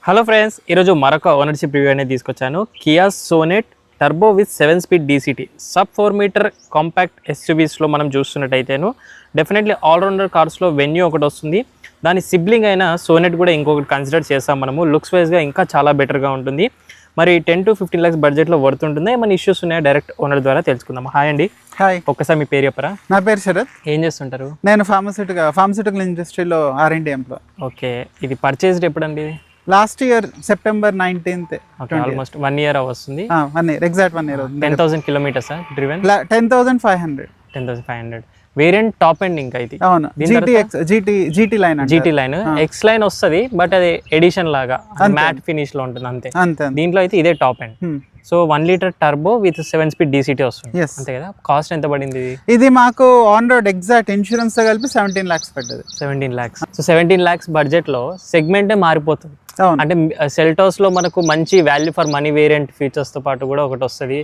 Hello friends, ఈరోజు మరొక ownership review అనేది తీసుకొచ్చాను. Kia Sonet turbo with 7-speed DCT sub 4 meter compact ఎస్యూవీస్లో మనం చూస్తున్నట్టయితేను డెఫినెట్లీ ఆల్రౌండర్ కార్స్లో వెన్యూ ఒకటి వస్తుంది. దాని సిబ్లింగ్ అయిన సోనెట్ కూడా ఇంకొకటి కన్సిడర్ చేస్తాం మనము. లుక్స్ వైజ్గా ఇంకా చాలా బెటర్గా ఉంటుంది. మరి 10 to 15 lakhs బడ్జెట్లో వర్తుంటుంది. ఏమైనా ఇష్యూస్ ఉన్నాయా డైరెక్ట్ ఓనర్ ద్వారా తెలుసుకుందాం. హాయ్ అండి. హాయ్, ఒక్కసారి మీ పేరు చెప్పరా? నా పేరు శరత్. ఏం చేస్తుంటారు? నేను ఫార్మస్యూటికల్ ఇండస్ట్రీలో R&D ఎంప్లాయ్. ఓకే, ఇది పర్చేస్డ్ ఎప్పుడండి? Last year September 19th. Almost 1 year వస్తుంది. 1 year, exact 1 year. 10,000 kilometers driven? 10,500. 10,500 variant top end. ఇంకా ఇది అవును, GT line. GT line X line వస్తుంది, బట్ అది ఎడిషన్ లాగా మ్యాట్ ఫినిష్ లో ఉంటుంది అంతే. దీంట్లో అయితే ఇదే top end. So 1 liter turbo with 7-speed DCT వస్తుంది అంతే కదా. కాస్ట్ ఎంత పడింది ఇది మాకు? ఆన్ రోడ్ ఎగ్జాక్ట్ ఇన్సూరెన్స్ తో కలిపి 17 lakhs పడ్డది. 17 lakhs. సో 17 lakhs బడ్జెట్ లో సెగ్మెంటే మారిపోతుంది. అంటే సెల్టోస్ లో మనకు మంచి value for money variant features తో పాటు కూడా ఒకటి వస్తుంది,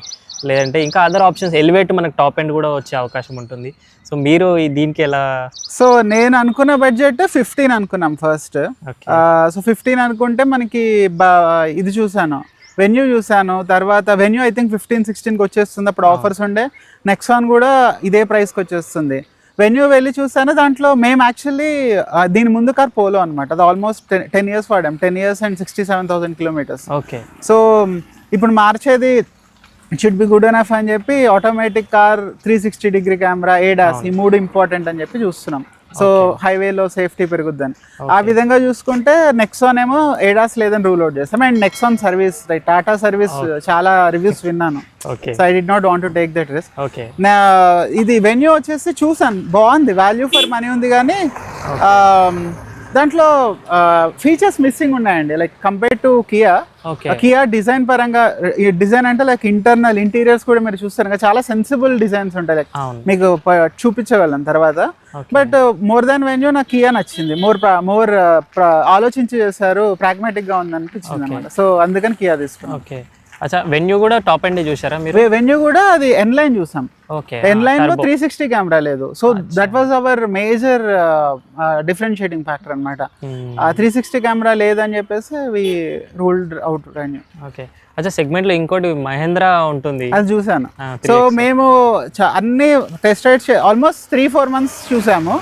లేదంటే ఇంకా అదర్ ఆప్షన్స్ ఎలివేట్ మనకు టాప్ ఎండ్ కూడా వచ్చే అవకాశం ఉంటుంది. సో మీరు దీనికి ఎలా? సో నేను అనుకున్న బడ్జెట్ 15 అనుకున్నాం ఫస్ట్. సో 15 అనుకుంటే మనకి ఇది చూసాను, వెన్యూ చూసాను. తర్వాత వెన్యూ ఐ థింక్ 15-16కి వచ్చేస్తుంది. అప్పుడు ఆఫర్స్ ఉండే. నెక్సాన్ కూడా ఇదే ప్రైస్కి వచ్చేస్తుంది. వెన్యూ వెళ్ళి చూసాను. దాంట్లో మేము యాక్చువల్లీ దీని ముందు కార్ పోలో అనమాట. అది almost 10 years వాడాం. 10 years and 67,000 kilometers. Okay. So ఇప్పుడు మార్చేది షుడ్ బి గుడ్ ఎనఫ్ అని చెప్పి automatic car, 360-degree camera, ADAS ఈ 3 ఇంపార్టెంట్ అని చెప్పి చూస్తున్నాం. సో హైవేలో సేఫ్టీ పెరుగుద్దని. ఆ విధంగా చూసుకుంటే నెక్సాన్ ఏమో ADAS లేదని రూల్ అవుట్ చేస్తాం. And Nexon service, Tata service చాలా రివ్యూస్ విన్నాను. So I did not want to take that risk. ఇది వెన్యూ వచ్చేసి చూసాను, బాగుంది, వాల్యూ ఫర్ మనీ ఉంది. కానీ దాంట్లో ఫీచర్స్ మిస్సింగ్ ఉన్నాయండి. Like compare to Kia design పరంగా, డిజైన్ అంటే లైక్ ఇంటీరియర్స్ కూడా మీరు చూస్తారు కదా, చాలా సెన్సిబుల్ డిజైన్స్ ఉంటాయి. లైక్ మీకు చూపించగలను తర్వాత. బట్ మోర్ దాన్ వెన్యూ నాకు కియా నచ్చింది. మోర్ ఆలోచించి చేశారు, ప్రాగ్మాటిక్ గా ఉంది అనిపించింది అనమాట. సో అందుకని కియా తీసుకున్నాను. అచ్చా, వెన్యూ కూడా టాప్ ఎండ్ చూసారా మీరు? వెన్యూ కూడా అది ఎన్ లైన్ చూసాం. ఎన్ లైన్ లో 360 కెమెరా లేదు. So that was our major differentiating factor అనమాట. 360 కెమెరా లేదని చెప్పేసి వి రూల్డ్ అవుట్ వెన్యూ. ఓకే. అచ్చా, సెగ్మెంట్ లో ఇంకోటి మహేంద్ర ఉంటుంది, అది చూసాను. సో మేము అన్ని టెస్ట్ రైడ్స్ ఆల్మోస్ట్ 3-4 months చూసాము.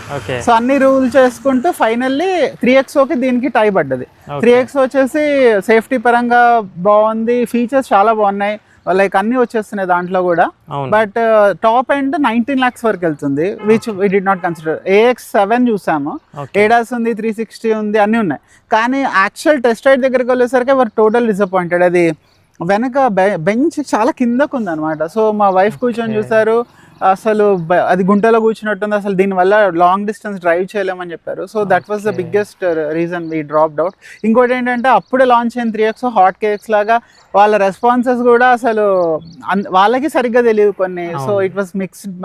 సో అన్ని రూల్ చేసుకుంటూ ఫైనల్లీ 3XOకి దీనికి టై పడ్డది. 3XO వచ్చేసి సేఫ్టీ పరంగా బాగుంది, ఫీచర్స్ చాలా బాగున్నాయి, లైక్ అన్ని వచ్చేస్తున్నాయి దాంట్లో కూడా. బట్ టాప్ ఎండ్ 19 lakhs వరకు వెళ్తుంది, which we did not consider. AX7 చూసాము, ADAS ఉంది, 360 ఉంది, అన్ని ఉన్నాయి. కానీ యాక్చువల్ టెస్ట్ రైడ్ దగ్గరికి వెళ్ళేసరికి వారు టోటల్ డిసప్పాయింటెడ్. అది వెనక బెంచ్ చాలా కిందకు ఉంది అనమాట. సో మా వైఫ్ కూర్చొని చూసారు, అసలు అది గుంటలో కూర్చున్నట్టుంది, అసలు దీనివల్ల లాంగ్ డిస్టెన్స్ డ్రైవ్ చేయలేమని చెప్పారు. So that was the biggest reason we dropped out. ఇంకోటి ఏంటంటే అప్పుడే లాంచ్ అయిన 3XO హాట్ కేక్స్ లాగా వాళ్ళ రెస్పాన్సెస్ కూడా అసలు వాళ్ళకి సరిగ్గా తెలియదు కొన్ని. So it was mixed.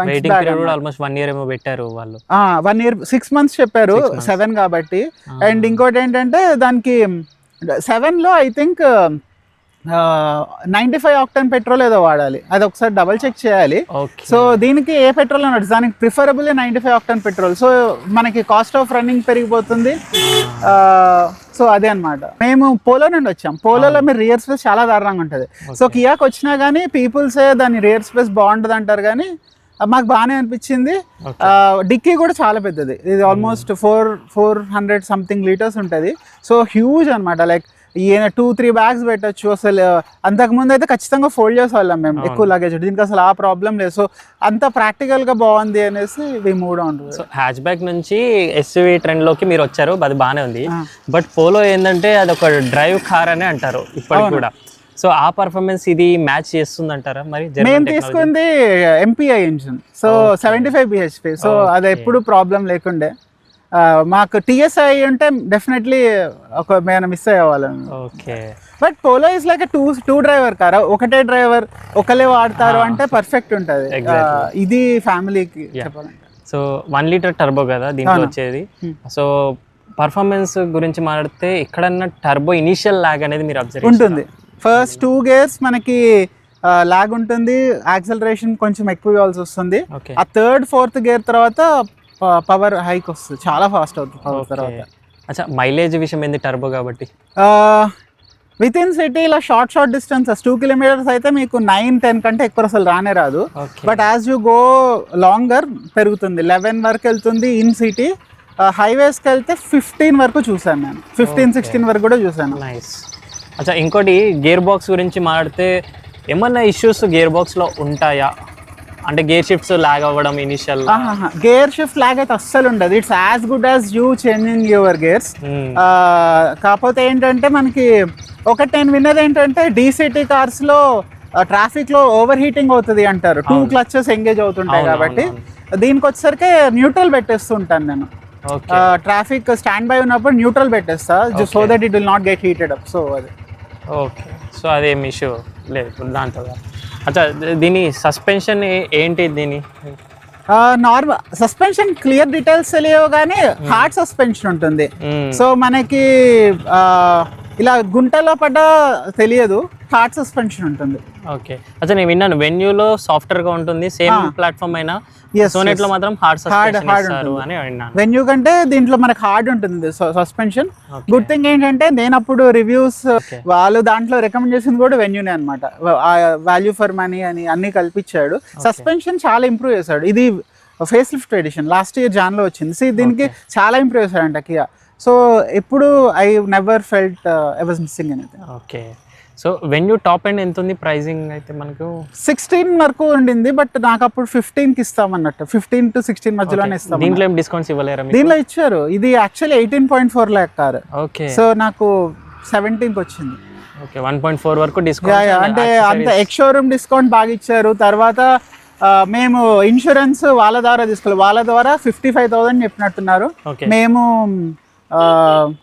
Almost 1 year ఏమో పెట్టారు వాళ్ళు. 1 year 6 months చెప్పారు, 7 కాబట్టి. అండ్ ఇంకోటి ఏంటంటే దానికి 7లో ఐ థింక్ 95 octane పెట్రోల్ ఏదో వాడాలి, అది ఒకసారి డబల్ చెక్ చేయాలి. సో దీనికి ఏ పెట్రోల్ అన్నట్టు, దానికి ప్రిఫరబుల్ 95 octane పెట్రోల్. సో మనకి కాస్ట్ ఆఫ్ రన్నింగ్ పెరిగిపోతుంది. సో అదే అనమాట. మేము పోలో నుండి వచ్చాం. పోలోలో మీరు రియర్ స్పేస్ చాలా దారుణంగా ఉంటుంది. సో కియాకి వచ్చినా కానీ పీపుల్సే దాని రియర్ స్పేస్ బాగుంటుంది అంటారు, కానీ మాకు బాగానే అనిపించింది. డిక్కీ కూడా చాలా పెద్దది, ఇది ఆల్మోస్ట్ 400 something liters ఉంటుంది. సో హ్యూజ్ అనమాట. లైక్ 2-3 bags పెట్టచ్చు. అసలు అంతకుముందు అయితే ఖచ్చితంగా ఫోల్డ్ చేసేవాళ్ళం మేము ఎక్కువ లగేజ్. దీనికి అసలు ఆ ప్రాబ్లం లేదు. సో అంత ప్రాక్టికల్ గా బాగుంది అనేసి move on. So hatch back నుంచి SUV ట్రెండ్ లోకి మీరు వచ్చారు, అది బాగానే ఉంది. బట్ పోలో ఏంటంటే అది ఒక డ్రైవ్ కార్ అని అంటారు ఇప్పటికి కూడా. సో ఆ పర్ఫార్మెన్స్ ఇది మ్యాచ్ చేస్తుంది అంటారా? మరి మేము తీసుకుంది MPI engine, so 75 bhp. So అది ఎప్పుడు ప్రాబ్లం లేకుండే. మాకు TSI ఉంటే డెఫినెట్లీ మేము మిస్ అయ్యేవాళ్ళం. Okay. But Polo is like to driver car. ఒకటే డ్రైవర్ ఒకలే వాడతారు అంటే పర్ఫెక్ట్ ఉంటుంది. ఇది ఫ్యామిలీకి చెప్పాలంటే. సో 1 liter టర్బో కదా దీంట్లో వచ్చేది. సో పర్ఫార్మెన్స్ గురించి మాట్లాడితే ఎక్కడన్నా టర్బో ఇనిషియల్ లాగ్ అనేది మీరు అబ్జర్వ్ ఉంటుంది. ఫస్ట్ 2 gears మనకి లాగ్ ఉంటుంది, యాక్సలరేషన్ కొంచెం ఎక్కువ ఇవ్వాల్సి వస్తుంది. ఆ 3rd 4th gear తర్వాత పవర్ హైక్ వస్తుంది, చాలా ఫాస్ట్ అవుతుంది పవర్ తర్వాత. అచ్చా, మైలేజ్ విషయం ఏంది టర్బో కాబట్టి? విత్ ఇన్ సిటీ ఇలా షార్ట్ డిస్టెన్సెస్ 2 kilometers అయితే మీకు 9-10 కంటే ఎక్కువ అసలు రానే రాదు. But as you go longer పెరుగుతుంది, 11 వరకు వెళ్తుంది ఇన్ సిటీ. హైవేస్కి వెళ్తే 15 వరకు చూసాను నేను, 15-16 వరకు కూడా చూసాను. నైస్. అచ్చా, ఇంకోటి గేర్ బాక్స్ గురించి మాట్లాడితే ఏమన్నా ఇష్యూస్ గేర్ బాక్స్లో ఉంటాయా? అంటే గేర్ షిఫ్ట్స్ లాగ్ అవ్వడం ఇనిషియల్? గేర్ షిఫ్ట్ లాగ్ అయితే అస్సలు ఉండదు. It's as good as you changing your gears. కాకపోతే ఏంటంటే మనకి ఒకటి నేను విన్నది ఏంటంటే డీసీటీ కార్స్లో ట్రాఫిక్లో ఓవర్ హీటింగ్ అవుతుంది అంటారు, 2 clutches ఎంగేజ్ అవుతుంటాయి కాబట్టి. దీనికి వచ్చేసరికి న్యూట్రల్ పెట్టేస్తుంటాను నేను. ట్రాఫిక్ స్టాండ్ బై ఉన్నప్పుడు న్యూట్రల్ పెట్టేస్తా, so that it will not get heated up. So అది ఓకే. సో అదేం ఇష్యూ లేదు దాంతో. అచ్చా, దీని సస్పెన్షన్ ఏంటి? దీని నార్మల్ సస్పెన్షన్ క్లియర్ డీటెయిల్స్ తెలియవు కానీ హార్డ్ సస్పెన్షన్ ఉంటుంది. సో మనకి ఇలా గుంటలో పడ్డ తెలియదు, హార్డ్ సస్పెన్షన్ ఉంటుంది. ఓకే. అచ్చా, నేను విన్నాను వెన్యూలో సాఫ్ట్వేర్ గా ఉంటుంది, సేమ్ ప్లాట్ఫామ్ అయినా సోనెట్ లో మాత్రం హార్డ్ ఇస్తారు అని విన్నాను. వెన్యూ కంటే దీంట్లో మనకి హార్డ్ ఉంటుంది సస్పెన్షన్. గుడ్ థింగ్ ఏంటంటే నేను అప్పుడు రివ్యూస్ వాళ్ళు దాంట్లో రికమెండ్ చేసింది కూడా వెన్యూనే అనమాట. వాల్యూ ఫర్ మనీ అని అన్ని కల్పించాడు. సస్పెన్షన్ చాలా ఇంప్రూవ్ చేశాడు. ఇది face lift edition last year Jan లో వచ్చింది. దీనికి చాలా ఇంప్రూవ్ చేశాడంట కియా. సో ఎప్పుడు I never felt I was missing anything. Okay. So Venue top end ఎంత ఉంది ప్రైసింగ్? అయితే మనకు 16 వరకు ఉండింది, బట్ నాకు అప్పుడు 15కి ఇస్తామన్నట్టు, 15 to 16 మధ్యలోనే ఇస్తాం. దీంట్లో ఏం డిస్కౌంట్స్ ఇవ్వలేరా? దీనిలో ఇచ్చారు. ఇది actually 18.4 lakh car. Okay. So నాకు 17కి వచ్చింది. ఓకే, 1.4 వరకు డిస్కౌంట్. అంటే అంత ఎక్స్ షోరూమ్ డిస్కౌంట్ బాగా ఇచ్చారు. తర్వాత మేము ఇన్సూరెన్స్ వాళ్ళ ద్వారా తీసుకోవాలి, వాళ్ళ ద్వారా 55,000 చెప్పినట్టున్నారు. మేము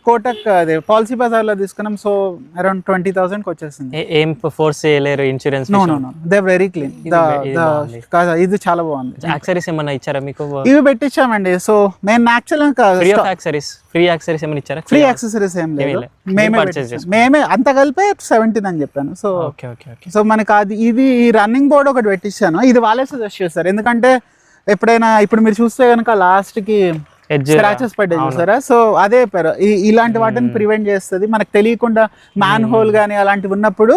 కోటక్ అదే పాలసీ బజార్ లో తీసుకున్నాం. సో అరౌండ్ 20,000కి వచ్చేసింది. ఏం ఫోర్స్ చేయలేరు insurance? No they very clean. ఇది చాలా బాగుంది. యాక్సరీస్ ఏమన్నా ఇచ్చారా మీకు? ఇవి పెట్టించామండి. సో నేను యాక్చువల్ ఫ్రీ యాక్సరీస్ ఏమైనా ఇచ్చారా? ఫ్రీ యాక్సెసరీస్ ఏం లేదు, మేమే అంత కలిపే 17 అని చెప్పాను. సో సో మనకి అది ఇది ఈ రన్నింగ్ బోర్డ్ ఒకటి పెట్టించాను. ఇది వాళ్ళే సజెస్ట్ చేస్తారు, ఎందుకంటే ఎప్పుడైనా ఇప్పుడు మీరు చూస్తే కనుక లాస్ట్ కి స్క్రాచెస్ పడ్డాయి చూసారా. సో అదే ఇలాంటి వాటిని ప్రివెంట్ చేస్తుంది. మనకు తెలియకుండా మ్యాన్ హోల్ గానీ అలాంటివి ఉన్నప్పుడు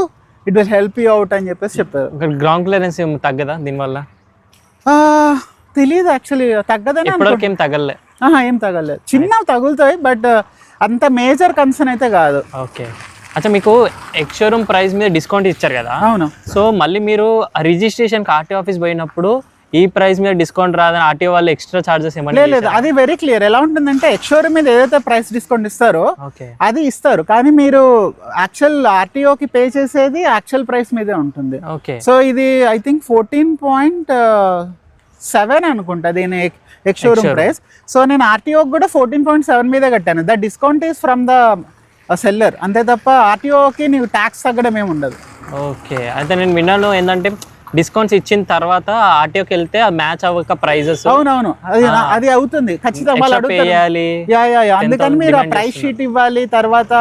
it will help you out అని చెప్పేసి చెప్పారు. గ్రౌండ్ క్లియరెన్స్ ఏం తగ్గదా దీనివల్ల? తెలియదు యాక్చువల్లీ, తగ్గదని. ఏం తగలే? ఏం తగలేదు, చిన్న తగులుతాయి, బట్ అంత మేజర్ కన్సర్న్ అయితే కాదు. ఓకే. అచ్చా, మీకు ఎక్స్ షోరూమ్ ప్రైస్ మీద డిస్కౌంట్ ఇచ్చారు కదా? అవును. సో మళ్ళీ మీరు రిజిస్ట్రేషన్ ఆర్టీఓ ఆఫీస్ పోయినప్పుడు ఈ ప్రైస్ మీద డిస్కౌంట్ రాదని ఆర్టీఓ వాళ్ళు ఎక్స్ట్రా చార్జెస్ ఏమన్నా? లేదు, అది వెరీ క్లియర్. ఎలా ఉంటుందంటే ఎక్స్ షోరూమ్ మీద ఏదైతే ప్రైస్ డిస్కౌంట్ ఇస్తారో అది ఇస్తారు, కానీ మీరు యాక్చువల్ ఆర్టీఓకి పే చేసేది యాక్చువల్ ప్రైస్ మీదే ఉంటుంది. ఓకే. సో ఇది ఐ థింక్ 14.7 అనుకుంటా దీని ఎక్స్ షోరూమ్ ప్రైస్. సో నేను ఆర్టీఓకి కూడా 14.7 మీదే కట్టాను. The discount is from the seller, అంతే తప్ప ఆర్టీఓకి నీకు ట్యాక్స్ తగ్గడం ఏమి ఉండదు. ఓకే. అయితే నేను విన్నాను ఏంటంటే డిస్కౌంట్స్ ఇచ్చిన తర్వాత ఆర్టీఓకి వెళ్తే మ్యాచ్ అవ్వక ప్రైజెస్. అవునవును, అది అవుతుంది ఖచ్చితంగా. అందుకని మీరు ఆ ప్రైస్ షీట్ ఇవ్వాలి. తర్వాత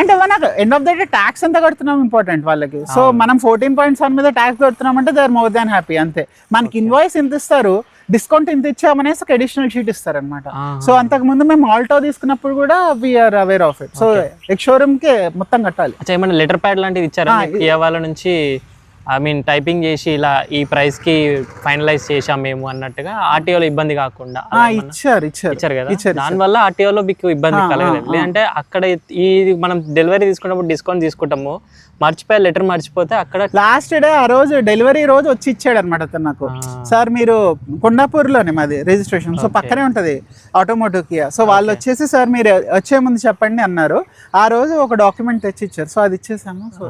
అంటే మనకు end of the day tax ఎంత కడుతున్నాం ఇంపార్టెంట్ వాళ్ళకి. సో మనం 14.7 మీద ట్యాక్స్ కడుతున్నాం అంటే they are more than happy, అంతే. మనకి ఇన్వాయిస్ ఎంత ఇస్తారు, డిస్కౌంట్ ఇంత ఇచ్చామనేసి ఒక అడిషనల్ షీట్ ఇస్తారు అనమాట. సో అంతకు ముందు మేము ఆల్టో తీసుకున్నప్పుడు కూడా we're aware of it. So ex showroom కి మొత్తం కట్టాలి. ఏమైనా లెటర్ ప్యాడ్ లాంటిది ఇచ్చారా కియా వాళ్ళ నుంచి? ఐ మీన్ టైపింగ్ చేసి ఇలా ఈ ప్రైస్ కి ఫైనలైజ్ చేసాం మేము అన్నట్టుగా, ఆర్టీఓలో ఇబ్బంది కాకుండా ఇచ్చారు కదా. దానివల్ల ఆర్టీఓలో మీకు ఇబ్బంది కలగలేదు. లేదంటే అక్కడ ఈ మనం డెలివరీ తీసుకున్నప్పుడు డిస్కౌంట్ తీసుకుంటాము, మర్చిపోయి లెటర్ మర్చిపోతే అక్కడ లాస్ట్ డే ఆ రోజు డెలివరీ రోజు వచ్చి ఇచ్చాడు అనమాట అతను నాకు. సార్ మీరు కొండాపూర్లోనే మాది రిజిస్ట్రేషన్, సో పక్కనే ఉంటది ఆటోమోటివ్ కియా. సో వాళ్ళు వచ్చేసి సార్ మీరు వచ్చే ముందు చెప్పండి అన్నారు. ఆ రోజు ఒక డాక్యుమెంట్ తెచ్చి ఇచ్చారు, సో అది ఇచ్చేసాము. సో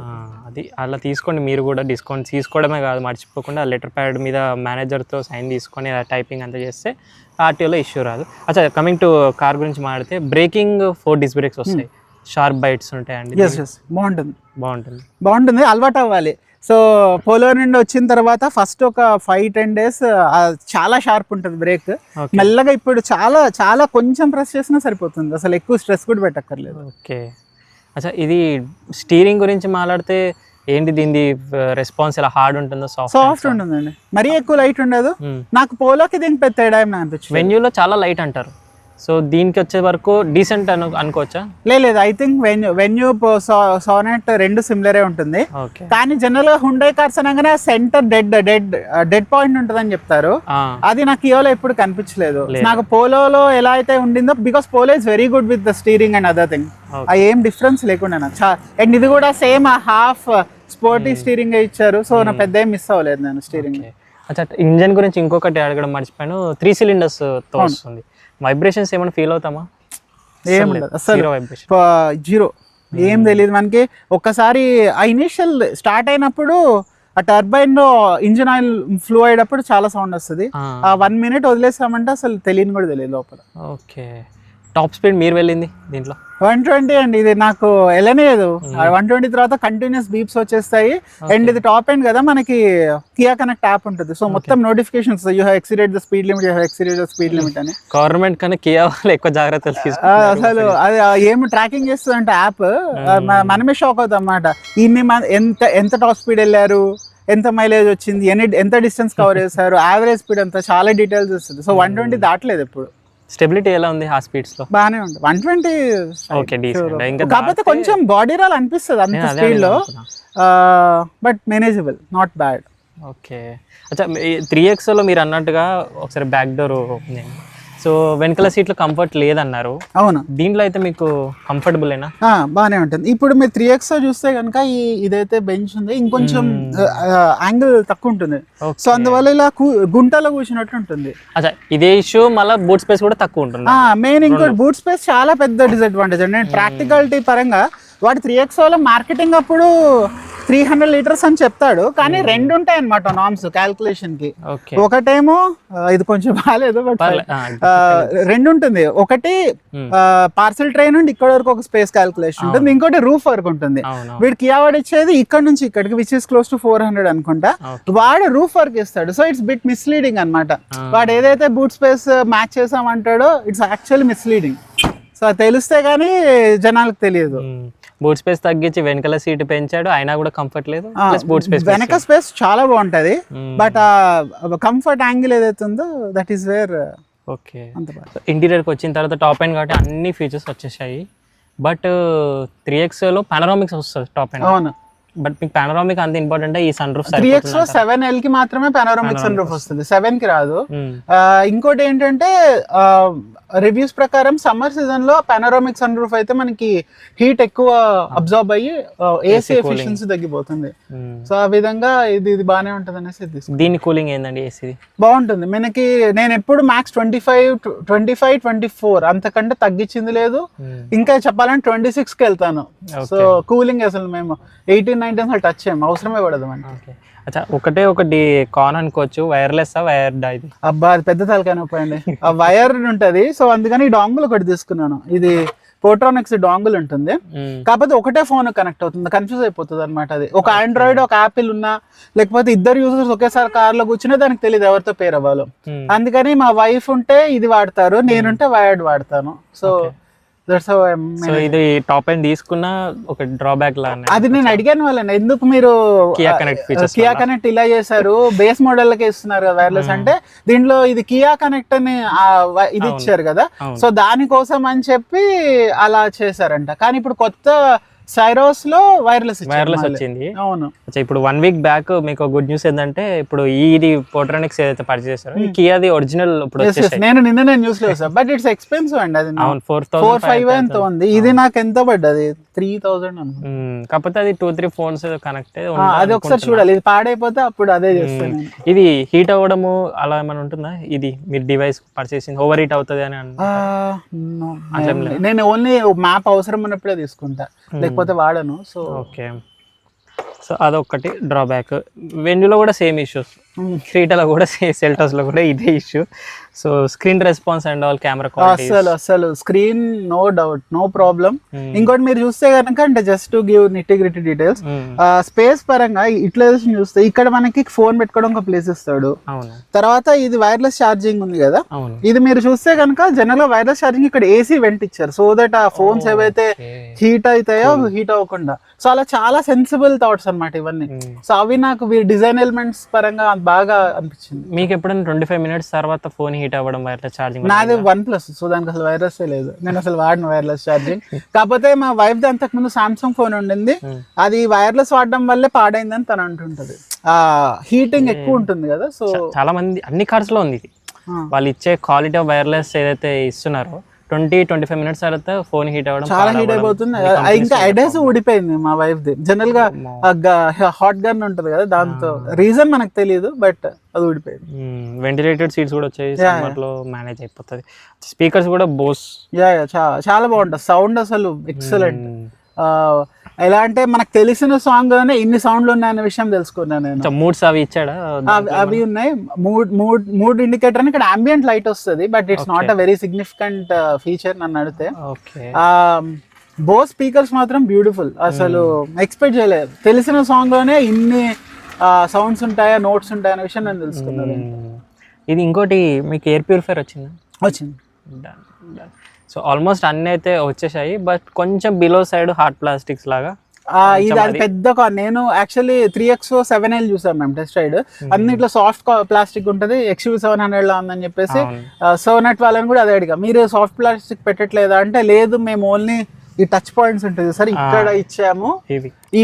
అది అలా తీసుకోండి మీరు కూడా. డిస్కౌంట్ తీసుకోవడమే కాదు, మర్చిపోకుండా లెటర్ ప్యాడ్ మీద మేనేజర్తో సైన్ తీసుకొని టైపింగ్ అంతా చేస్తే ఆర్టీఓలో ఇష్యూ రాదు. అచ్చా, కమింగ్ టు కార్ గురించి మాట్లాడితే బ్రేకింగ్ 4 disc brakes వస్తాయి, షార్ప్ బైట్స్ ఉంటాయండి. బాగుంటుంది, అలవాటు అవ్వాలి. సో పోలో నుండి వచ్చిన తర్వాత ఫస్ట్ ఒక 5-10 days చాలా షార్ప్ ఉంటుంది బ్రేక్. మెల్లగా ఇప్పుడు చాలా చాలా కొంచెం ప్రెస్ చేసినా సరిపోతుంది, అసలు ఎక్కువ స్ట్రెస్ కూడా పెట్టక్కర్లేదు. ఓకే. అచ్చా, ఇది స్టీరింగ్ గురించి మాట్లాడితే ఏంటి దీని రెస్పాన్స్ ఎలా హార్డ్ ఉంటుందో? సాఫ్ట్ ఉంటుందండి, మరీ ఎక్కువ లైట్ ఉండదు. నాకు పోలోకి దీనికి పెద్ద తేడా ఏమైనా అనిపించింది. వెన్యూలో చాలా లైట్ అంటారు. సో దీనికి వచ్చే వరకు డీసెంట్ అనుకోవచ్చా? లేదు, ఐ థింక్ వెన్యూ సోనెట్ రెండు సిమిలరే ఉంటుంది. ఓకే. కానీ జనరల్ గా హుండై కార్స్ అనగానే సెంటర్ డెడ్ పాయింట్ ఉంటుందని చెప్తారు. అది నాకు కియాలో ఎప్పుడు కనిపించలేదు. నాకు పోలోలో ఎలా అయితే ఉండిందో, because Polo is very good with the steering and other thing. ఏం డిఫరెన్స్ లేకుండా నాకు. అండ్ ఇది కూడా సేమ్ హాఫ్ స్పోర్టీ స్టీరింగ్ ఇచ్చారు. సో నా పెద్ద ఏం మిస్ అవ్వలేదు నేను స్టీరింగ్. అచ్చా, ఇంజన్ గురించి ఇంకొకటి అడగడం మర్చిపోయాను. 3 cylinders తో వస్తుంది. వైబ్రేషన్స్ ఏమైనా ఫీల్ అవుతామా? ఏం లేదు అసలు, జీరో. ఏం తెలియదు మనకి. ఒక్కసారి ఆ ఇనిషియల్ స్టార్ట్ అయినప్పుడు ఆ టర్బైన్ లో ఇంజిన్ ఆయిల్ ఫ్లో అయ్యేటప్పుడు చాలా సౌండ్ వస్తుంది. ఆ 1 minute వదిలేసామంటే అసలు తెలియని కూడా తెలియదు లోపల. ఓకే. టాప్ స్పీడ్ మీరు వెళ్ళింది దీంట్లో 120 అండి. ఇది నాకు వెళ్ళలేదు. 120 తర్వాత కంటిన్యూస్ బీప్స్ వచ్చేస్తాయి. అండ్ ఇది టాప్ ఎండ్ కదా, మనకి కియా కనెక్ట్ యాప్ ఉంటుంది. సో మొత్తం notifications, you have exceeded the speed limit, you have exceeded the speed limit అని. గవర్నమెంట్ కన్నా కియా వాళ్ళు ఎక్కువ జాగ్రత్తలు తీసుకుంటారు. అసలు అది ఏమి ట్రాకింగ్ చేస్తుంది అంటే యాప్, మనమే షాక్ అవుతాం అన్నమాట. ఎంత టాప్ స్పీడ్ వెళ్ళారు, ఎంత మైలేజ్ వచ్చింది, ఎంత డిస్టెన్స్ కవర్ చేశారు, యావరేజ్ స్పీడ్ అంతా చాలా డీటెయిల్స్ వస్తుంది. సో 120 దాటలేదు ఎప్పుడు. స్టెబిలిటీ ఎలా ఉంది ఆ స్పీడ్స్ లో? బాగానే ఉంది. 120 ఓకే, డీసెంట్. ఇంకా కాకపోతే కొంచెం బాడీ రాల్ అనిపిస్తుంది అంత స్పీడ్ లో, but manageable, not bad. Okay. అచ్చా, 3X లో మీరు అన్నట్టుగా ఒకసారి బ్యాక్ డోర్ ఓపెన్ చేయండి. సో వెనకాల సీట్లు కంఫర్ట్ లేదన్నారు. అవును. దీంట్లో అయితే మీకు కంఫర్టబుల్ ఏనా? బాగానే ఉంటుంది. ఇప్పుడు మీరు 3X చూస్తే కనుక ఇదైతే బెంచ్ ఉంది, ఇంకొంచెం యాంగిల్ తక్కువ ఉంటుంది. సో అందువల్ల ఇలా గుంటలో కూర్చున్నట్టు ఉంటుంది. అచ్చా, ఇదే ఇష్యూ మళ్ళీ బూట్ స్పేస్ కూడా తక్కువ ఉంటుంది. మెయిన్ ఇంకోటి బూట్ స్పేస్ చాలా పెద్ద డిసడ్వాంటేజ్ అండి. ప్రాక్టికాలిటీ పరంగా వాడు 3X లో మార్కెటింగ్ అప్పుడు 300 liters అని చెప్తాడు, కానీ 2 ఉంటాయి అనమాట నామ్స్ క్యాల్కులేషన్ కి. ఒకటేమో ఇది కొంచెం బాగాలేదు, బట్ 2 ఉంటుంది. ఒకటి పార్సల్ ట్రైన్ నుండి ఇక్కడ వరకు ఒక స్పేస్ క్యాల్కులేషన్ ఉంటుంది, ఇంకోటి రూఫ్ వరకు ఉంటుంది. వీడు కియా వాడు ఇచ్చేది ఇక్కడ నుంచి ఇక్కడికి, విచ్ ఇస్ క్లోజ్ టు 400 అనుకుంటా. వాడు రూఫ్ వరకు ఇస్తాడు. సో ఇట్స్ బిట్ మిస్లీడింగ్ అనమాట. వాడు ఏదైతే బూట్ స్పేస్ మ్యాచ్ చేసామంటాడో ఇట్స్ యాక్చువల్లీ మిస్లీడింగ్. సో తెలిస్తే గానీ జనాలకు తెలియదు. బూట్ స్పేస్ తగ్గించి వెనకాల సీట్ పెంచాడు, అయినా కూడా కంఫర్ట్ లేదు. బూట్ స్పేస్, వెనక స్పేస్ చాలా బాగుంటది, బట్ కంఫర్ట్ యాంగిల్ ఏదైతే ఉందో దట్ ఈస్ వేర్. ఓకే. ఇంటీరియర్కి వచ్చిన తర్వాత టాప్ ఎండ్ కాబట్టి అన్ని ఫీచర్స్ వచ్చేసాయి. బట్ 3X లో పానరామిక్స్ వస్తుంది టాప్ ఎండ్. అవును. బట్ మీకు పానరామిక్ అంత ఇంపార్టెంట్. ఈ సన్ రూఫ్ 3X లో 7L కి మాత్రమే పానరామిక్ సన్ రూఫ్ వస్తుంది, 7 కి రాదు. ఇంకోటి ఏంటంటే రివ్యూస్ ప్రకారం సమ్మర్ సీజన్ లో పానరామిక్ సన్ రూఫ్ అయితే మనకి హీట్ ఎక్కువ అబ్జార్బ్ అయ్యి ఏసీ ఎఫిషియన్సీ తగ్గిపోతుంది. సో ఆ విధంగా ఇది బాగానే ఉంటుంది అనేసి. దీని కూలింగ్ ఏందండి ఏసీ? బాగుంటుంది. మనకి నేను ఎప్పుడు మ్యాక్స్ 25, 24 అంతకంటే తగ్గించింది లేదు. ఇంకా చెప్పాలంటే 26 కి వెళ్తాను. సో కూలింగ్ అసలు మేము 18-19 అసలు టచ్ చేయము, అవసరమే పడదు మనకి. అచ్చా, ఒకటి కాన్ అనుకోవచ్చు, వైర్లెస్ వైర్డ్? ఇది అబ్బా అది పెద్ద తలకాయ నొప్పి అండి. ఆ వైర్ ఉంటది, సో అందుకని ఈ డాంగుల్ ఒకటి తీసుకున్నాను. ఇది పోట్రానిక్స్ డాంగుల్ ఉంటుంది, కాకపోతే ఒకటే ఫోన్ కనెక్ట్ అవుతుంది, కన్ఫ్యూజ్ అయిపోతుంది అనమాట. అది ఒక ఆండ్రాయిడ్ ఒక యాపిల్ ఉన్నా, లేకపోతే ఇద్దరు యూజర్స్ ఒకేసారి కార్ లో కూర్చున్నా దానికి తెలియదు ఎవరితో పేరు అవ్వాలో. అందుకని మా వైఫ్ ఉంటే ఇది వాడతారు, నేనుంటే వైర్డ్ వాడతాను. సో సో ఇది టాప్ ఎండ్ తీసుకున్న ఒక డ్రాబ్యాక్ లా. అది నేను అడిగాను వాళ్ళని, ఎందుకు మీరు కియా కనెక్ట్ ఇలా చేశారు, బేస్ మోడల్ లకే ఇస్తున్నారు కదా వైర్లెస్ అంటే. దీంట్లో ఇది కియా కనెక్ట్ అని ఇది ఇచ్చారు కదా, సో దానికోసం అని చెప్పి అలా చేశారంట. కానీ ఇప్పుడు కొత్త సైరోస్ లో వైర్లెస్ వచ్చింది. అవును. ఇప్పుడు 1 week బ్యాక్ మీకు గుడ్ న్యూస్ ఏంటంటే, ఇప్పుడు ఇది పోట్రానిక్స్ ఏదైతే పర్చేస్ చేశారో ఈ కియాది ఒరిజినల్ ఇప్పుడు నేను నిన్న న్యూస్ లో చూసా, బట్ ఇట్స్ ఎక్స్పెన్సివ్ అండి. అది 4,500 ఎంత ఉంది. ఇది నాకు ఎంత పడ్డది? 3,000 అనుకుంటా. కాకపోతే అది 2-3 phones కనెక్ట్. అది ఒకసారి చూడాలి, ఇది పాడైపోతే అప్పుడు అదే చేస్తాను. ఇది హీట్ అవ్వడము అలా ఏమైనా ఉంటుందా? ఇది మీరు డివైస్ పర్చేస్ ఓవర్ హీట్ అవుతుంది అని? నేను ఓన్లీ మ్యాప్ అవసరం ఉన్నప్పుడే తీసుకుంటా, లేకపోతే వాడను. So okay. సో అదొకటి డ్రాబ్యాక్. వెన్యూలో కూడా సేమ్ ఇష్యూస్, క్రీటాలో కూడా సెల్టాస్ లో కూడా ఇదే issue. So screen response and all camera quality అసలు screen no doubt, no problem. ఇంకోటి మీరు చూస్తే కనుక, అంటే just to give nitty gritty details, space పరంగా యూటిలైజేషన్ చూస్తే ఇక్కడ మనకి ఫోన్ పెట్టుకోవడం ఒక ప్లేస్ ఇస్తాడు. తర్వాత ఇది వైర్లెస్ ఛార్జింగ్ ఉంది కదా, ఇది మీరు చూస్తే కనుక జనరల్ గా వైర్లెస్ ఛార్జింగ్ ఇక్కడ ఏసీ వెంట్ ఇచ్చారు, సో దట్ ఆ ఫోన్స్ ఏవైతే హీట్ అవుతాయో హీట్ అవ్వకుండా. సో అలా చాలా సెన్సిబుల్ థాట్స్ అనమాట ఇవన్నీ. సో అవి నాకు డిజైన్ ఎలిమెంట్స్ పరంగా బాగా అనిపించింది. మీకు ఎప్పుడైనా 25 minutes తర్వాత ఫోన్ హీట్ అవ్వడం, వైర్లెస్ ఛార్జింగ్? నాది OnePlus, సో దానికి అసలు వైర్లెస్ లేదు, నేను అసలు వాడిన వైర్లెస్ ఛార్జింగ్. కాకపోతే మా వైఫ్ ది అంతకుముందు సామ్సంగ్ ఫోన్ ఉండింది, అది వైర్లెస్ వాడడం వల్లే పాడైందని తను అంటుంటది. హీటింగ్ ఎక్కువ ఉంటుంది కదా. సో చాలా మంది అన్ని కార్స్ లో ఉంది ఇది. వాళ్ళు ఇచ్చే క్వాలిటీ ఆఫ్ వైర్లెస్ ఏదైతే ఇస్తున్నారో 20-25 మినిట్స్ తర్వాత ఫోన్ హీట్ అవ్వడం, చాలా హీట్ అయిపోతుంది. ఇంకా అడ్రస్ ఊడిపోయింది మా వైఫ్ ది. జనరల్ గా హాట్ గన్ ఉంటది కదా, దాంతో రీజన్ మనకు తెలియదు, బట్ అది ఊడిపోయింది. వెంటిలేటెడ్ సీట్స్ కూడా వచ్చాయి, సమ్మర్ లో మేనేజ్ అయిపోతుంది. స్పీకర్స్ కూడా బోస్, చాలా బాగుంటుంది సౌండ్, అసలు ఎక్సలెంట్. ఎలా అంటే మనకు తెలిసిన సాంగ్ లోనే ఇన్ని సౌండ్లు ఉన్నాయన్న విషయం తెలుసుకున్నాను నేను. మూడ్స్ అవి ఇచ్చాడా? అవి ఉన్నాయి. మూడ్ ఇండికేటర్ అని ఇక్కడ అంబియంట్ లైట్ వస్తుంది, but it's not a very significant feature నన్ను అడిగితే. బోస్ స్పీకర్స్ మాత్రం బ్యూటిఫుల్, అసలు ఎక్స్పెక్ట్ చేయలేదు. తెలిసిన సాంగ్ లోనే ఇన్ని సౌండ్స్ ఉంటాయా, నోట్స్ ఉంటాయా అనే విషయం నేను తెలుసుకున్నాను. ఇది ఇంకోటి, మీకు ఎయిర్ ప్యూరిఫైర్ వచ్చిందా? వచ్చింది. సో ఆల్మోస్ట్ అన్ని అయితే వచ్చేసాయి, బట్ కొంచెం బిలో సైడ్ హార్డ్ ప్లాస్టిక్స్ లాగా ఇది. అది పెద్ద నేను యాక్చువల్లీ 3XO 7L చూసాం మేము టెస్ట్ రైడ్. అన్నిట్లో సాఫ్ట్ ప్లాస్టిక్ ఉంటుంది, XUV 700 లో ఉందని చెప్పేసి సోనెట్ వాళ్ళని కూడా అదే అడిగా, మీరు సాఫ్ట్ ప్లాస్టిక్ పెట్టట్లేదా అంటే, లేదు మేము ఓన్లీ ఈ టచ్ పాయింట్స్ ఉంటుంది సార్, ఇక్కడ ఇచ్చాము,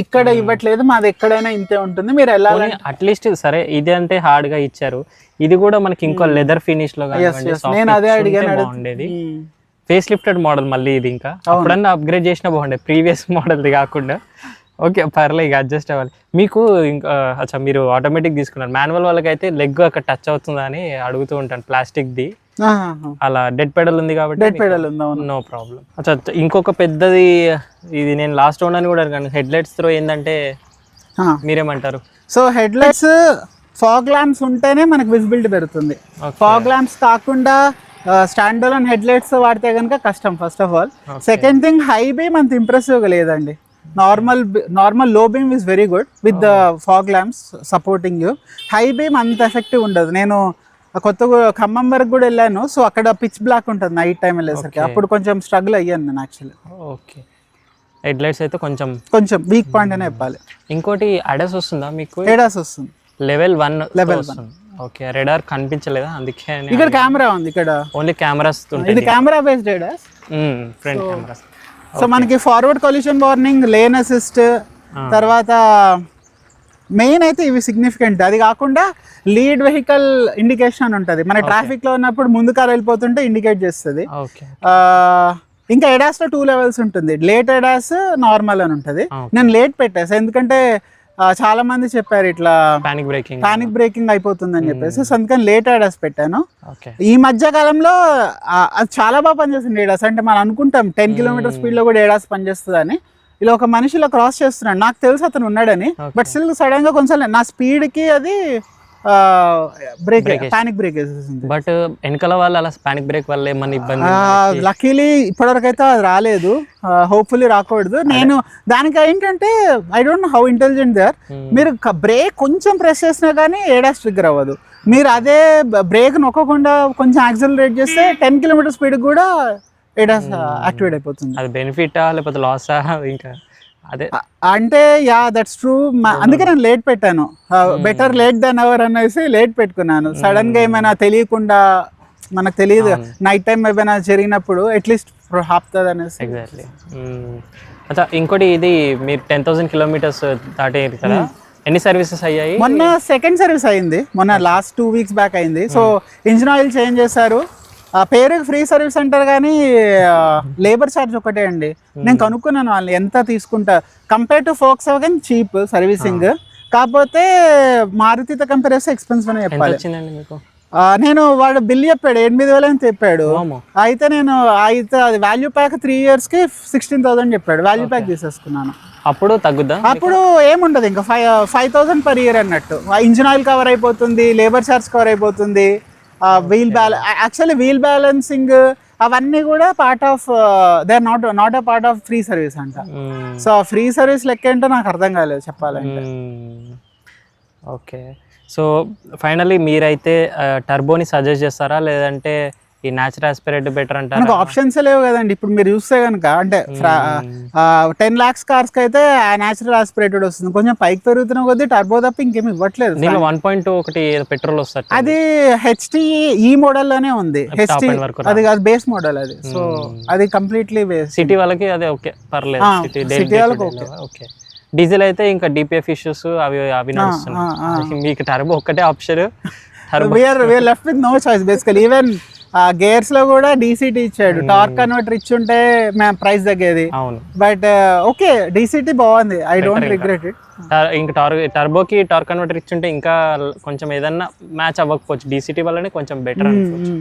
ఇక్కడ ఇవ్వట్లేదు, మాది ఎక్కడైనా ఇంతే ఉంటుంది, మీరు వెళ్ళాలి. అట్లీస్ట్ సరే ఇది అంటే హార్డ్ గా ఇచ్చారు, ఇది కూడా మనకి ఇంకో లెదర్ ఫినిష్ లో నేను అదే అడిగాను. ఫేస్ లిఫ్టెడ్ మోడల్ మళ్ళీ ఇది, ఇంకా అప్పుడన్నా అప్గ్రేడ్ చేసినా బాగుండే, ప్రీవియస్ మోడల్ది కాకుండా. ఓకే పర్లేదు, ఇక అడ్జస్ట్ అవ్వాలి. మీకు ఇంకా అచ్చా మీరు ఆటోమేటిక్ తీసుకున్నారు, మాన్యువల్ వాళ్ళకైతే లెగ్ అక్కడ టచ్ అవుతుందా అని అడుగుతూ ఉంటాను, ప్లాస్టిక్ది. అలా డెడ్ పెడల్ ఉంది కాబట్టి నో ప్రాబ్లం. అచ్చా ఇంకొక పెద్దది, ఇది నేను లాస్ట్ ఓన్ అని కూడా అడిగాను, హెడ్ లైట్స్ త్రో ఏంటంటే మీరేమంటారు? So head lights fog lamps ఉంటేనే మనకు విజిబిలిటీ పెరుగుతుంది. ఫాగ్ ల్యాంప్స్ కాకుండా స్టాండ్ అలోన్ హెడ్ లైట్స్ వాడితే కనుక కష్టం first of all. Second thing, high beam అంత ఇంప్రెసివ్గా లేదండి. నార్మల్ లో beam is very good with the fog lamps supporting you. High beam అంత ఎఫెక్టివ్ ఉండదు. నేను ఖమ్మం వరకు కూడా వెళ్ళాను, సో అక్కడ పిచ్ బ్లాక్ ఉంటుంది నైట్ టైం వెళ్ళేసరికి, అప్పుడు కొంచెం స్ట్రగుల్ అయ్యాను నేను యాక్చువల్లీ. ఓకే, హెడ్ లైట్స్ అయితే కొంచెం వీక్ పాయింట్ అనే చెప్పాలి. ఇంకోటి ADAS వస్తుందా మీకు? ADAS వస్తుంది, లెవెల్ 1. ఓకే, రెడార్ కనిపించలేదా? అందుకే ఇక్కడ కెమెరా ఉంది, ఇక్కడ ఓన్లీ కెమెరాస్. ఇది camera based ADAS, front cameras. So మనకి forward collision warning, lane assist, తర్వాత మెయిన్ అయితే ఇవి సిగ్నిఫికెంట్. అది కాకుండా లీడ్ వెహికల్ ఇండికేషన్ ఉంటుంది, మన ట్రాఫిక్ లో ఉన్నప్పుడు ముందు కార్ వెళ్ళిపోతుంటే ఇండికేట్ చేస్తుంది. ఇంకా ADAS లో 2 లెవెల్స్ ఉంటుంది, లేట్ ADAS, నార్మల్ అని ఉంటుంది. నేను లేట్ పెట్టేసా ఎందుకంటే చాలా మంది చెప్పారు ఇట్లా పానిక్ బ్రేకింగ్ అయిపోతుంది అని చెప్పేసి, సో అందుకని లేట్ ADAS పెట్టాను. ఈ మధ్య కాలంలో అది చాలా బాగా పనిచేస్తుంది ADAS. అంటే మనం అనుకుంటాం 10 కిలోమీటర్ స్పీడ్ లో కూడా ADAS పనిచేస్తుంది అని. ఇలా ఒక మనిషి ఇలా క్రాస్ చేస్తున్నాడు, నాకు తెలుసు అతను ఉన్నాడని, బట్ స్టిల్ సడన్ గా కొంచెం నా స్పీడ్ కి అది పానిక్ బ్రేక్ వేసేసింది. బట్ వెనకాల వాళ్ళు అలా పానిక్ బ్రేక్ వల్ల ఏమన్నా ఇబ్బంది? లక్కీలీ ఇప్పటివరకు అయితే అది రాలేదు, హోప్ఫుల్లీ రాకూడదు. నేను దానికి ఏంటంటే I don't know how intelligent they are. మీరు బ్రేక్ కొంచెం ప్రెస్ చేసినా కానీ ADAS ట్రిగ్గర్ అవ్వదు. మీరు అదే బ్రేక్ నొక్కకుండా కొంచెం యాక్సిలరేట్ చేస్తే 10 కిలోమీటర్ స్పీడ్ కూడా ADAS యాక్టివేట్ అయిపోతుంది. అది బెనిఫిటా లేకపోతే లాసా? ఇంకా అదే అంటే దట్స్ ట్రూ. అందుకే నేను లేట్ పెట్టాను, బెటర్ లేట్ దెన్ ఎవర్ అనేసి లేట్ పెట్టుకున్నాను. సడన్ గా ఏమైనా తెలియకుండా, మనకు తెలియదు నైట్ టైం ఏమైనా జరిగినప్పుడు అట్లీస్ట్ ఆపుతుంది అనేసి. ఎగ్జాక్ట్లీ. అచ్చా ఇంకోటి, ఇది మీరు 10,000 కిలోమీటర్స్ దాటేది కదా, ఎన్ని సర్వీసెస్ అయ్యాయి? మొన్న సెకండ్ సర్వీస్ అయింది, మొన్న లాస్ట్ 2 వీక్స్ బ్యాక్ అయింది. సో ఇంజిన్ ఆయిల్ చేంజ్ చేశారు, పేరుకి ఫ్రీ సర్వీస్ అంటారు కానీ లేబర్ ఛార్జ్ ఒకటే అండి. నేను కనుక్కున్నాను వాళ్ళని ఎంత తీసుకుంటా, compare to Volkswagen cheap servicing, కాకపోతే మారుతితో కంపేర్ చేస్తే ఎక్స్పెన్సివ్ అని చెప్పాలి. నేను వాడు బిల్ చెప్పాడు 8,000 అని చెప్పాడు. అయితే నేను అది వాల్యూ ప్యాక్ 3 years కి 16,000 చెప్పాడు, వాల్యూ ప్యాక్ తీసేసుకున్నాను. అప్పుడు తగ్గుద్దా? అప్పుడు ఏముండదు, ఇంకా 5,000 per year అన్నట్టు. ఇంజిన్ ఆయిల్ కవర్ అయిపోతుంది, లేబర్ ఛార్జ్ కవర్ అయిపోతుంది, వీల్ బ్యాలెన్సింగ్ అవన్నీ కూడా part of they are not a part of free service అంట. సో ఫ్రీ సర్వీస్ లెక్క ఏంటో నాకు అర్థం కాలేదు చెప్పాలంటే. ఓకే, సో ఫైనల్లీ మీరైతే టర్బోని సజెస్ట్ చేస్తారా, లేదంటే ఈ న్యాచురల్ ఆస్పిరేట్ బెటర్ మనకు అంటారు. ఆప్షన్స్ లేవు కదండి. ఇప్పుడు మీరు చూస్తే కనుక అంటే 10 lakhs కార్స్ కి అయితే న్యాచురల్ ఆస్పిరేటెడ్ వస్తుంది. కొంచెం పైకి పెరుగుతున్న కొద్దీ టర్బో తప్ప ఇంకేమి ఇవ్వట్లేదు. దీనిలో 1.2 ఒకటి పెట్రోల్ వస్తుంది. అది హెచ్టి ఈ మోడల్ లోనే ఉంది. హెచ్టి అది కాదు, బేస్ మోడల్ అది. సో అది కంప్లీట్లీ బేస్. సిటీ వాళ్ళకి అదే ఓకే, పర్లేదు. సిటీ వాళ్ళకి ఓకే. డీజిల్ అయితే ఇంకా డిపిఎఫ్ ఇష్యూస్ అవి నడుస్తున్నాయి. మీకు టర్బో ఒక్కటే option. We're left with no choice basically. Even gears లో కూడా డీసీటీ ఇచ్చాడు. టార్క్ కన్వర్టర్ ఇచ్చుంటే మేము ప్రైస్ తగ్గేది. అవును, బట్ ఓకే డీసీటీ బాగుంది. I don't regret it. ఇంకా టర్బోకి టార్క్ కన్వర్టర్ ఇచ్చుంటే ఇంకా కొంచెం ఏదన్నా మ్యాచ్ అవ్వకపోవచ్చు. డీసీటీ వల్లనే కొంచెం బెటర్ అనుకోవచ్చు.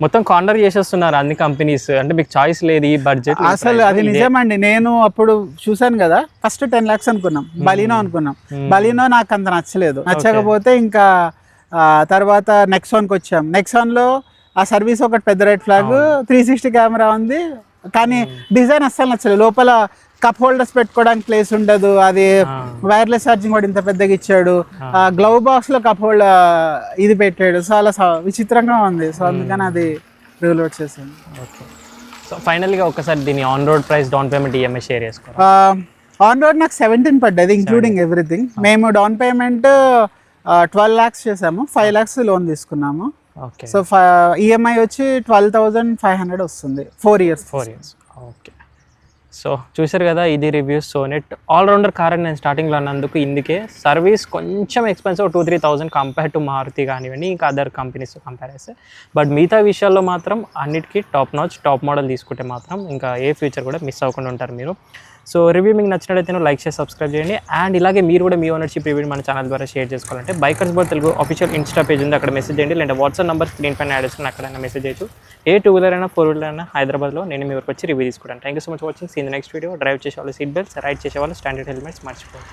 మొత్తం కార్నర్ చేసేస్తున్నారు అన్ని కంపెనీస్. అంటే మీకు చాయిస్ లేదు ఈ బడ్జెట్. అసలు అది నిజమండి. నేను అప్పుడు చూసాను కదా, ఫస్ట్ 10 lakhs అనుకున్నాం, బలీనో అనుకున్నాం. బలీనో నాకు అంత నచ్చలేదు. నచ్చకపోతే ఇంకా తర్వాత నెక్సాన్కి వచ్చాం. నెక్సాన్లో ఆ సర్వీస్ ఒకటి పెద్ద రెడ్ ఫ్లాగ్, 360 కెమెరా ఉంది, కానీ డిజైన్ అస్సలు నచ్చలేదు. లోపల కప్ హోల్డర్స్ పెట్టుకోవడానికి ప్లేస్ ఉండదు. అది వైర్లెస్ ఛార్జింగ్ కూడా ఇంత పెద్దగా ఇచ్చాడు. గ్లౌ బాక్స్ లో కప్ హోల్డర్ ఇది పెట్టాడు. చాలా విచిత్రంగా ఉంది. సో అందుకని అది రీలోడ్ చేసాను. సో ఫైనల్ గా ఒకసారి దీని on road price, down payment, EMI share చేసుకోవాలి. ఆన్ రోడ్ నాకు 17 పడ్డది ఇంక్లూడింగ్ ఎవ్రీథింగ్. మేము డౌన్ పేమెంట్ 12 lakhs చేసాము, 5 lakhs లోన్ తీసుకున్నాము. సో ఈఎంఐ వచ్చి 12,500 వస్తుంది 4 years. ఓకే. సో చూసారు కదా, ఇది రివ్యూస్. సోనెట్ ఆల్రౌండర్ కార్ అని నేను స్టార్టింగ్లో అన్నందుకు ఇందుకే. సర్వీస్ కొంచెం ఎక్స్పెన్సివ్, 2-3,000 కంపేర్ టు మారుతి కానివ్వండి, ఇంకా అదర్ కంపెనీస్ కంపేర్ చేస్తే. బట్ మిగతా విషయాల్లో మాత్రం అన్నిటికీ టాప్ నాచ్, టాప్ మోడల్ తీసుకుంటే మాత్రం ఇంకా ఏ ఫ్యూచర్ కూడా మిస్ అవ్వకుండా ఉంటారు మీరు. సో రివ్యూ మీకు నచ్చినట్లయితే లైక్ చేసి సబ్స్క్రైబ్ చేయండి. అండ్ ఇలాగే మీరు కూడా మీ ఓనర్షిప్ రివ్యూ మన ఛానల్ ద్వారా షేర్ చేసుకోవాలంటే bikers board Telugu official Insta page ఉంది, అక్కడ మెసేజ్ చేయండి. లేదా వాట్సాప్ నెంబర్ స్క్రీన్ పైన యాడ్ చేసుకుని అక్కడైనా మెసేజ్ చేయొచ్చు. ఏ 2-wheeler అయినా 4-wheeler అయినా హైదరాబాద్లో నేను మీ వరకు వచ్చి రివ్యూ తీసుకుంటాను. Thank you so much watching. See in the next video. Drive చేసే వాళ్ళు సీట్ బెల్ట్స్, రైడ్ చేసే వాళ్ళు స్టాండర్డ్ హెల్మెట్స్ మర్చిపోండి.